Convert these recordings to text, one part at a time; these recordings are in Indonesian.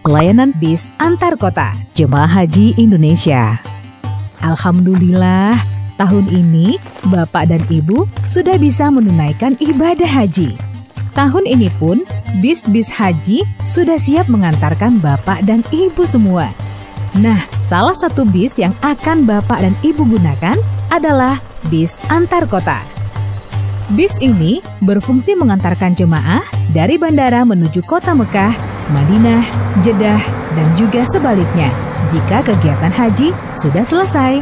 pelayanan bis antar kota Jemaah Haji Indonesia. Alhamdulillah, tahun ini Bapak dan Ibu sudah bisa menunaikan ibadah haji. Tahun ini pun bis-bis haji sudah siap mengantarkan Bapak dan Ibu semua. Nah, salah satu bis yang akan Bapak dan Ibu gunakan adalah bis antar kota. Bis ini berfungsi mengantarkan jemaah dari bandara menuju kota Mekah, Madinah, Jeddah, dan juga sebaliknya jika kegiatan haji sudah selesai.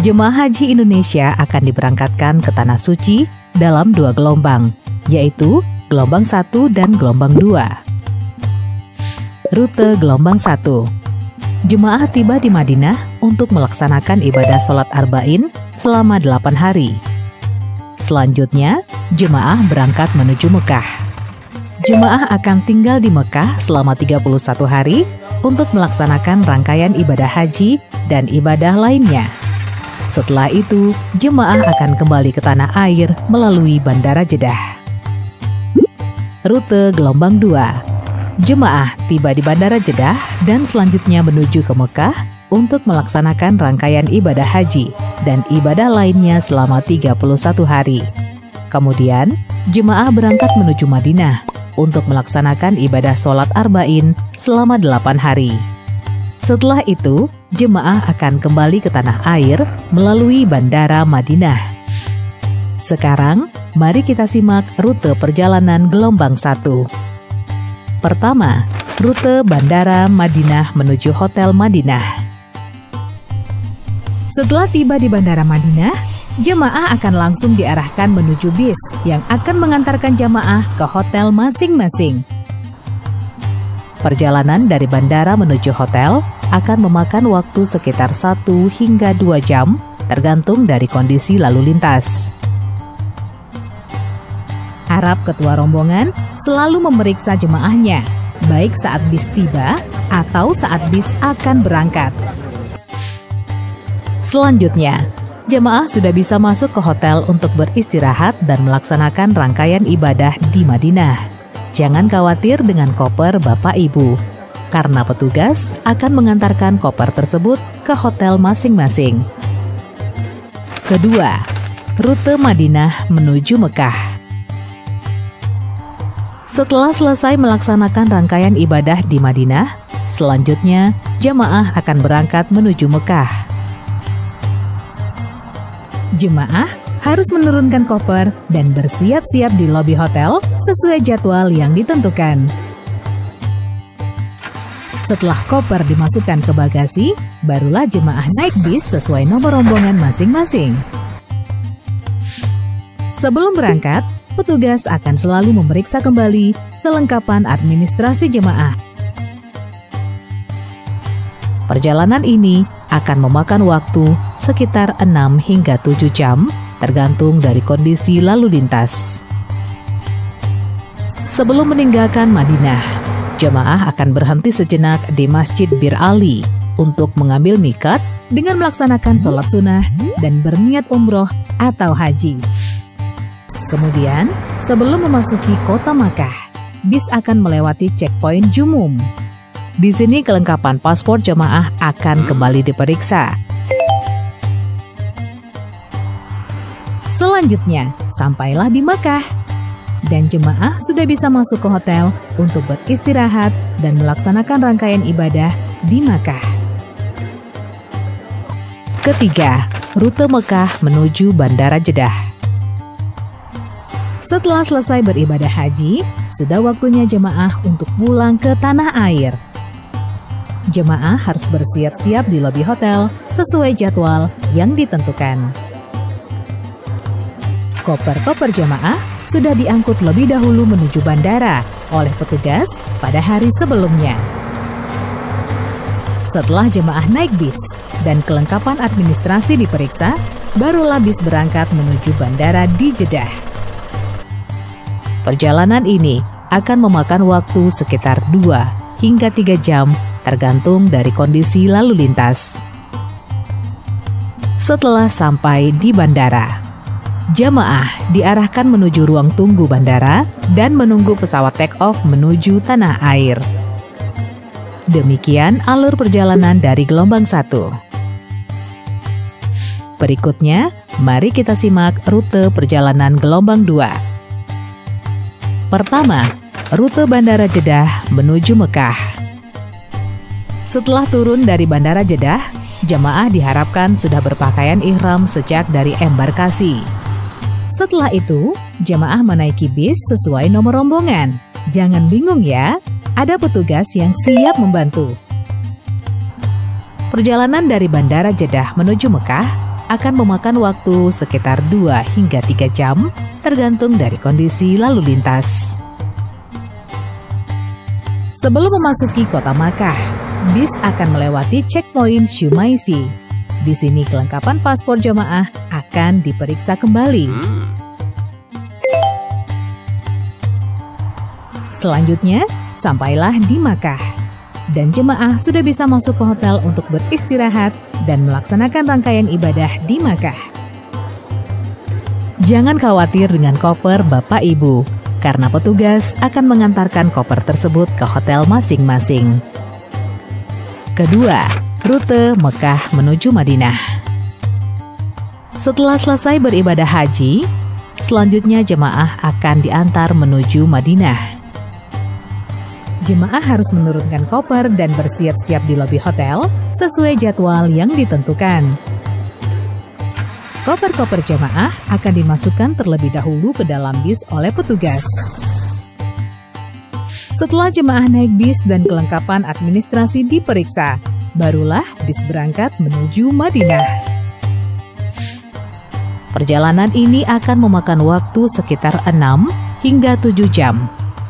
Jemaah Haji Indonesia akan diberangkatkan ke Tanah Suci dalam 2 gelombang, yaitu gelombang 1 dan gelombang 2. Rute gelombang 1. Jemaah tiba di Madinah untuk melaksanakan ibadah sholat arba'in selama 8 hari. Selanjutnya, jemaah berangkat menuju Mekah. Jemaah akan tinggal di Mekah selama 31 hari untuk melaksanakan rangkaian ibadah haji dan ibadah lainnya. Setelah itu, jemaah akan kembali ke tanah air melalui Bandara Jeddah. Rute gelombang 2. Jemaah tiba di Bandara Jeddah dan selanjutnya menuju ke Mekah untuk melaksanakan rangkaian ibadah haji dan ibadah lainnya selama 31 hari. Kemudian, jemaah berangkat menuju Madinah untuk melaksanakan ibadah sholat arba'in selama 8 hari. Setelah itu, jemaah akan kembali ke tanah air melalui Bandara Madinah. Sekarang, mari kita simak rute perjalanan gelombang 1. Pertama, rute Bandara Madinah menuju Hotel Madinah. Setelah tiba di Bandara Madinah, jemaah akan langsung diarahkan menuju bis yang akan mengantarkan jemaah ke hotel masing-masing. Perjalanan dari bandara menuju hotel akan memakan waktu sekitar 1 hingga 2 jam, tergantung dari kondisi lalu lintas. Harap ketua rombongan selalu memeriksa jemaahnya, baik saat bis tiba atau saat bis akan berangkat. Selanjutnya, jemaah sudah bisa masuk ke hotel untuk beristirahat dan melaksanakan rangkaian ibadah di Madinah. Jangan khawatir dengan koper Bapak Ibu, karena petugas akan mengantarkan koper tersebut ke hotel masing-masing. Kedua, rute Madinah menuju Mekah. Setelah selesai melaksanakan rangkaian ibadah di Madinah, selanjutnya jemaah akan berangkat menuju Mekah. Jemaah harus menurunkan koper dan bersiap-siap di lobi hotel sesuai jadwal yang ditentukan. Setelah koper dimasukkan ke bagasi, barulah jemaah naik bis sesuai nomor rombongan masing-masing. Sebelum berangkat, petugas akan selalu memeriksa kembali kelengkapan administrasi jemaah. Perjalanan ini akan memakan waktu sekitar 6 hingga 7 jam, tergantung dari kondisi lalu lintas. Sebelum meninggalkan Madinah, jemaah akan berhenti sejenak di Masjid Bir Ali untuk mengambil miqat dengan melaksanakan sholat sunnah dan berniat umroh atau haji. Kemudian, sebelum memasuki kota Makkah, bis akan melewati checkpoint Jumum. Di sini kelengkapan paspor jemaah akan kembali diperiksa. Selanjutnya, sampailah di Mekah, dan jemaah sudah bisa masuk ke hotel untuk beristirahat dan melaksanakan rangkaian ibadah di Mekah. Ketiga, rute Mekah menuju Bandara Jeddah. Setelah selesai beribadah haji, sudah waktunya jemaah untuk pulang ke tanah air. Jemaah harus bersiap-siap di lobi hotel sesuai jadwal yang ditentukan. Koper-koper jemaah sudah diangkut lebih dahulu menuju bandara oleh petugas pada hari sebelumnya. Setelah jemaah naik bis dan kelengkapan administrasi diperiksa, barulah bis berangkat menuju bandara di Jeddah. Perjalanan ini akan memakan waktu sekitar 2 hingga 3 jam, tergantung dari kondisi lalu lintas. Setelah sampai di bandara, jemaah diarahkan menuju ruang tunggu bandara dan menunggu pesawat take off menuju tanah air. Demikian alur perjalanan dari gelombang 1. Berikutnya, mari kita simak rute perjalanan gelombang 2. Pertama, rute Bandara Jeddah menuju Mekah. Setelah turun dari Bandara Jeddah, jemaah diharapkan sudah berpakaian ihram sejak dari embarkasi. Setelah itu, jemaah menaiki bis sesuai nomor rombongan. Jangan bingung ya, ada petugas yang siap membantu. Perjalanan dari Bandara Jeddah menuju Mekah akan memakan waktu sekitar 2 hingga 3 jam, tergantung dari kondisi lalu lintas. Sebelum memasuki kota Makkah, bis akan melewati checkpoint Shumaisi. Di sini kelengkapan paspor jemaah akan diperiksa kembali. Selanjutnya, sampailah di Makkah, dan jemaah sudah bisa masuk ke hotel untuk beristirahat dan melaksanakan rangkaian ibadah di Makkah. Jangan khawatir dengan koper Bapak Ibu, karena petugas akan mengantarkan koper tersebut ke hotel masing-masing. Kedua, rute Mekah menuju Madinah. Setelah selesai beribadah haji, selanjutnya jemaah akan diantar menuju Madinah. Jemaah harus menurunkan koper dan bersiap-siap di lobi hotel sesuai jadwal yang ditentukan. Koper-koper jemaah akan dimasukkan terlebih dahulu ke dalam bis oleh petugas. Setelah jemaah naik bis dan kelengkapan administrasi diperiksa, barulah bis berangkat menuju Madinah. Perjalanan ini akan memakan waktu sekitar 6 hingga 7 jam.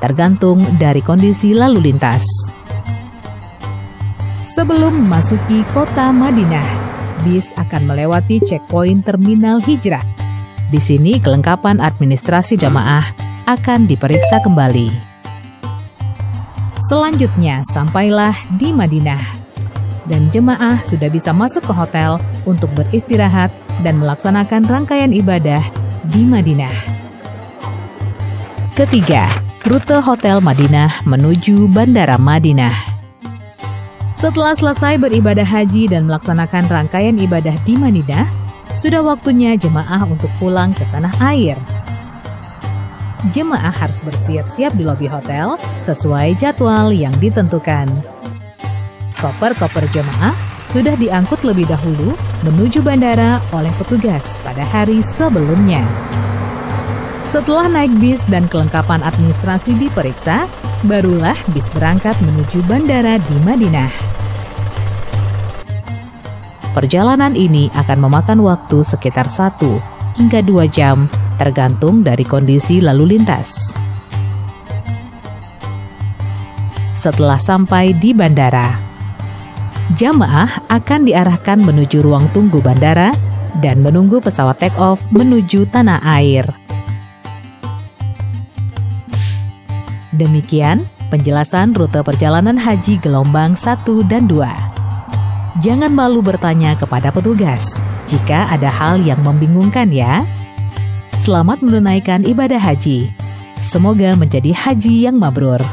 Tergantung dari kondisi lalu lintas. Sebelum memasuki kota Madinah, bis akan melewati checkpoint terminal hijrah. Di sini kelengkapan administrasi jamaah akan diperiksa kembali. Selanjutnya sampailah di Madinah, dan jemaah sudah bisa masuk ke hotel untuk beristirahat dan melaksanakan rangkaian ibadah di Madinah. Ketiga, rute Hotel Madinah menuju Bandara Madinah. Setelah selesai beribadah haji dan melaksanakan rangkaian ibadah di Madinah, sudah waktunya jemaah untuk pulang ke tanah air. Jemaah harus bersiap-siap di lobi hotel sesuai jadwal yang ditentukan. Koper-koper jemaah sudah diangkut lebih dahulu menuju bandara oleh petugas pada hari sebelumnya. Setelah naik bis dan kelengkapan administrasi diperiksa, barulah bis berangkat menuju bandara di Madinah. Perjalanan ini akan memakan waktu sekitar 1 hingga 2 jam, tergantung dari kondisi lalu lintas. Setelah sampai di bandara, jamaah akan diarahkan menuju ruang tunggu bandara dan menunggu pesawat take off menuju tanah air. Demikian penjelasan rute perjalanan haji gelombang 1 dan 2. Jangan malu bertanya kepada petugas jika ada hal yang membingungkan ya. Selamat menunaikan ibadah haji. Semoga menjadi haji yang mabrur.